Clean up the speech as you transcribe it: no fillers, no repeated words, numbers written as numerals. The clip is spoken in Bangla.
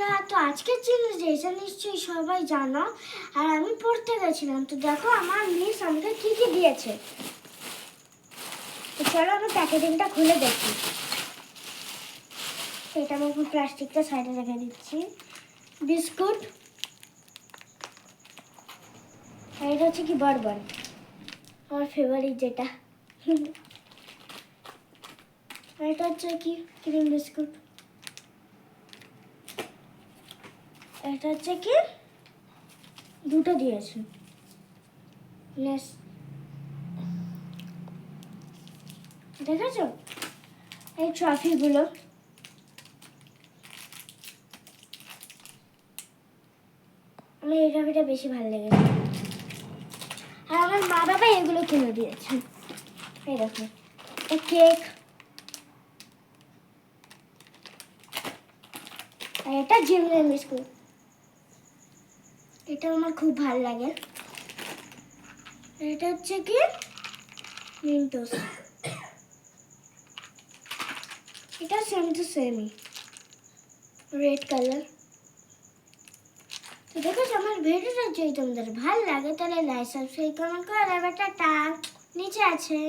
বন্ধুরা, তো আজকের জিনিস যেটা নিশ্চয়ই সবাই জানো, আর আমি পড়তে গেছিলাম। তো দেখো আমার মিস আমাকে কি কি দিয়েছে। তো চলো আমি প্যাকেটিংটা খুলে দেখি। তো এটা আমি প্লাস্টিকটা সাইডে রেখে দিচ্ছি। বিস্কুট, আর এটা হচ্ছে কি বরবন, আমার ফেভারিট যেটা। আর এটা হচ্ছে কি ক্রিম বিস্কুট। এটা হচ্ছে কি দুটো দিয়েছে। দেখেছো এই ট্রফিগুলো, আমার এই ট্রফিটা বেশি ভালো লেগেছে। আর আমার মা বাবা এগুলো কিনে দিয়েছে। এই দেখো কেক, আর এটা জিমলেন বিস্কুট, এটা আমার খুব ভালো লাগে। এটা হচ্ছে কি মিন্টোস, এটা সেম টু সেমই রেড কালার। তো দেখো আমার ভিডিওটা যদি তোমাদের ভালো লাগে তাহলে লাইক সাবস্ক্রাইব কমেন্ট করো। আর টাটা নিচে আছে।